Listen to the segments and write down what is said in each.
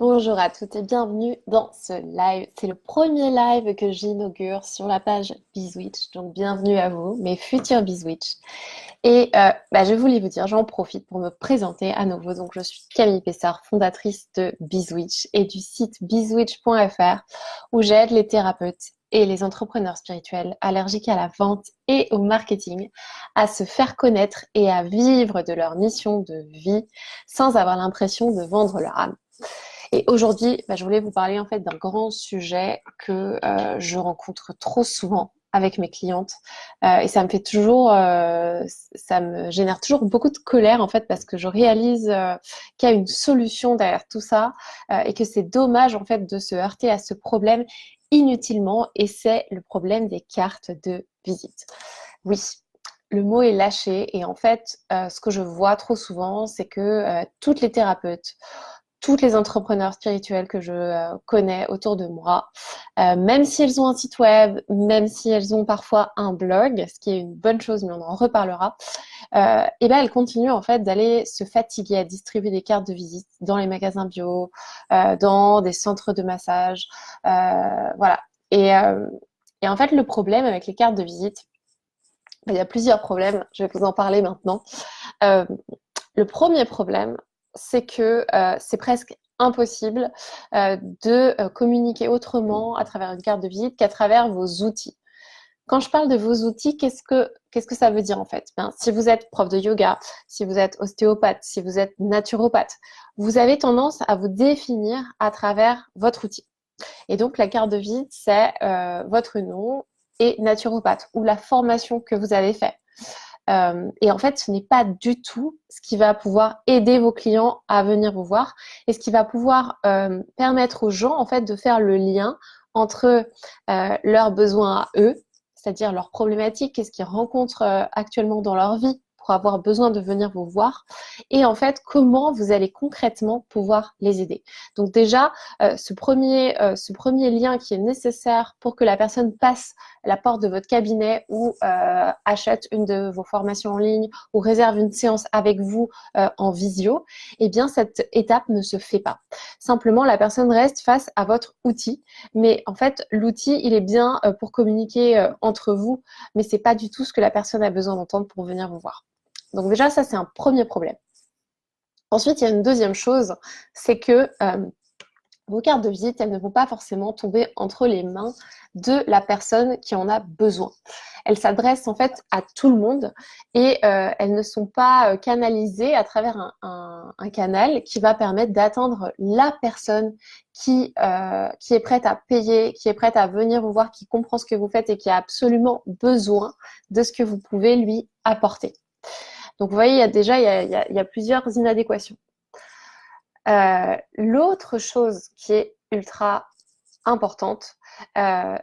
Bonjour à toutes et bienvenue dans ce live. C'est le premier live que j'inaugure sur la page Bizwitch. Donc bienvenue à vous, mes futurs Bizwitch. Et je voulais vous dire, j'en profite pour me présenter à nouveau. Donc je suis Camille Pessard, fondatrice de Bizwitch et du site bizwitch.fr où j'aide les thérapeutes et les entrepreneurs spirituels allergiques à la vente et au marketing à se faire connaître et à vivre de leur mission de vie sans avoir l'impression de vendre leur âme. Et aujourd'hui, je voulais vous parler en fait d'un grand sujet que je rencontre trop souvent avec mes clientes et ça me fait toujours, ça me génère toujours beaucoup de colère en fait parce que je réalise qu'il y a une solution derrière tout ça et que c'est dommage en fait de se heurter à ce problème inutilement et c'est le problème des cartes de visite. Oui, le mot est lâché et en fait, ce que je vois trop souvent, c'est que toutes les thérapeutes, toutes les entrepreneurs spirituels que je connais autour de moi, même si elles ont un site web, même si elles ont parfois un blog, ce qui est une bonne chose, mais on en reparlera, elles continuent en fait d'aller se fatiguer à distribuer des cartes de visite dans les magasins bio, dans des centres de massage, voilà. Et, euh, et en fait, le problème avec les cartes de visite, il y a plusieurs problèmes, je vais vous en parler maintenant. Euh, le premier problème, c'est que c'est presque impossible de communiquer autrement à travers une carte de visite qu'à travers vos outils. Quand je parle de vos outils, qu'est-ce que ça veut dire en fait? Si vous êtes prof de yoga, si vous êtes ostéopathe, si vous êtes naturopathe, vous avez tendance à vous définir à travers votre outil. Et donc la carte de visite, c'est votre nom et naturopathe ou la formation que vous avez faite. Et en fait, ce n'est pas du tout ce qui va pouvoir aider vos clients à venir vous voir et ce qui va pouvoir permettre aux gens en fait de faire le lien entre leurs besoins à eux, c'est-à-dire leurs problématiques, qu'est-ce qu'ils rencontrent actuellement dans leur vie pour avoir besoin de venir vous voir et en fait comment vous allez concrètement pouvoir les aider. Donc déjà, ce premier lien qui est nécessaire pour que la personne passe la porte de votre cabinet ou achète une de vos formations en ligne ou réserve une séance avec vous en visio, eh bien cette étape ne se fait pas. Simplement, la personne reste face à votre outil, mais en fait, l'outil, il est bien pour communiquer entre vous, mais c'est pas du tout ce que la personne a besoin d'entendre pour venir vous voir. Donc déjà, ça, c'est un premier problème. Ensuite, il y a une deuxième chose, c'est que vos cartes de visite, elles ne vont pas forcément tomber entre les mains de la personne qui en a besoin. Elles s'adressent en fait à tout le monde et elles ne sont pas canalisées à travers un canal qui va permettre d'atteindre la personne qui est prête à payer, qui est prête à venir vous voir, qui comprend ce que vous faites et qui a absolument besoin de ce que vous pouvez lui apporter. Donc vous voyez, il y a plusieurs inadéquations. L'autre chose qui est ultra importante,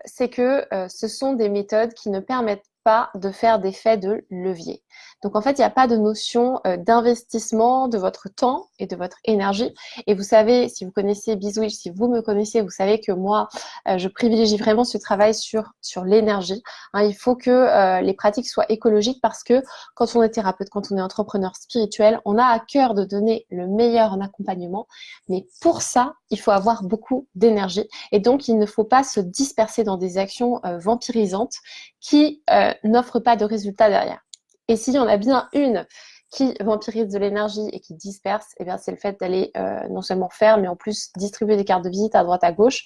c'est que ce sont des méthodes qui ne permettent pas de faire d'effet de levier. Donc en fait, il n'y a pas de notion d'investissement de votre temps et de votre énergie. Et vous savez, si vous connaissez Bizwitch, si vous me connaissez, vous savez que moi, je privilégie vraiment ce travail sur l'énergie. Hein, il faut que les pratiques soient écologiques parce que quand on est thérapeute, quand on est entrepreneur spirituel, on a à cœur de donner le meilleur en accompagnement. Mais pour ça, il faut avoir beaucoup d'énergie. Et donc, il ne faut pas se disperser dans des actions vampirisantes qui n'offrent pas de résultats derrière. Et s'il y en a bien une qui vampirise de l'énergie et qui disperse, eh bien, c'est le fait d'aller non seulement faire, mais en plus distribuer des cartes de visite à droite à gauche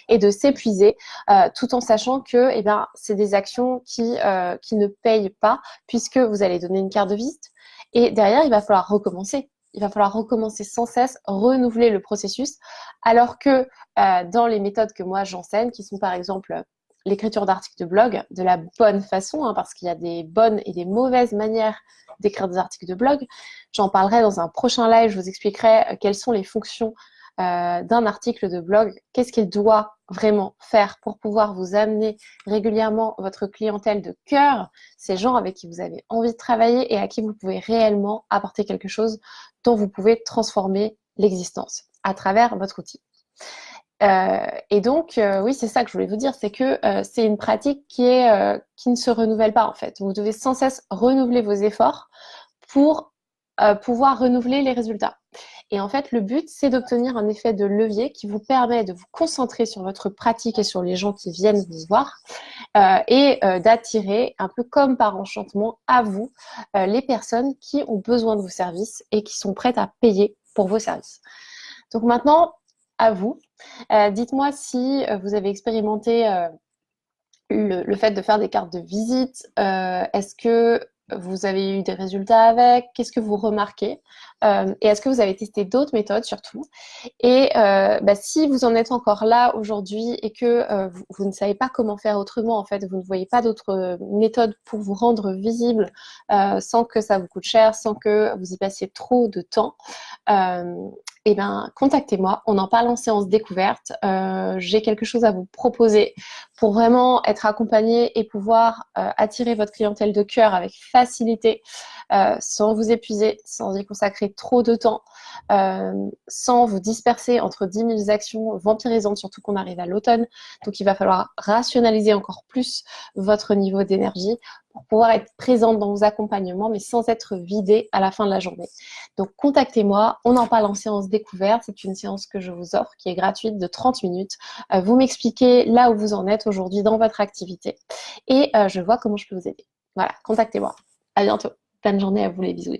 et de s'épuiser, tout en sachant que eh bien, c'est des actions qui ne payent pas puisque vous allez donner une carte de visite et derrière, il va falloir recommencer. Il va falloir recommencer sans cesse, renouveler le processus, alors que dans les méthodes que moi j'enseigne, qui sont par exemple l'écriture d'articles de blog de la bonne façon, hein, parce qu'il y a des bonnes et des mauvaises manières d'écrire des articles de blog. J'en parlerai dans un prochain live, je vous expliquerai quelles sont les fonctions d'un article de blog, qu'est-ce qu'il doit vraiment faire pour pouvoir vous amener régulièrement votre clientèle de cœur, ces gens avec qui vous avez envie de travailler et à qui vous pouvez réellement apporter quelque chose dont vous pouvez transformer l'existence à travers votre outil. Et donc, oui, c'est ça que je voulais vous dire, c'est que c'est une pratique qui ne se renouvelle pas en fait. Vous devez sans cesse renouveler vos efforts pour pouvoir renouveler les résultats. Et en fait, le but, c'est d'obtenir un effet de levier qui vous permet de vous concentrer sur votre pratique et sur les gens qui viennent vous voir d'attirer, un peu comme par enchantement, à vous les personnes qui ont besoin de vos services et qui sont prêtes à payer pour vos services. Donc maintenant, à vous. Dites-moi si vous avez expérimenté le fait de faire des cartes de visite. Est-ce que vous avez eu des résultats avec? Qu'est-ce que vous remarquez? Et est-ce que vous avez testé d'autres méthodes surtout? Et si vous en êtes encore là aujourd'hui et que vous ne savez pas comment faire autrement, en fait, vous ne voyez pas d'autres méthodes pour vous rendre visible sans que ça vous coûte cher, sans que vous y passiez trop de temps, eh ben, contactez-moi. On en parle en séance découverte. J'ai quelque chose à vous proposer pour vraiment être accompagné et pouvoir attirer votre clientèle de cœur avec facilité, sans vous épuiser, sans y consacrer trop de temps, sans vous disperser entre 10 000 actions vampirisantes, surtout qu'on arrive à l'automne. Donc, il va falloir rationaliser encore plus votre niveau d'énergie pour pouvoir être présente dans vos accompagnements, mais sans être vidé à la fin de la journée. Donc, contactez-moi. On en parle en séance découverte. C'est une séance que je vous offre qui est gratuite de 30 minutes. Vous m'expliquez là où vous en êtes aujourd'hui dans votre activité et je vois comment je peux vous aider. Voilà, contactez-moi. À bientôt. Bonne journée à vous les bisous.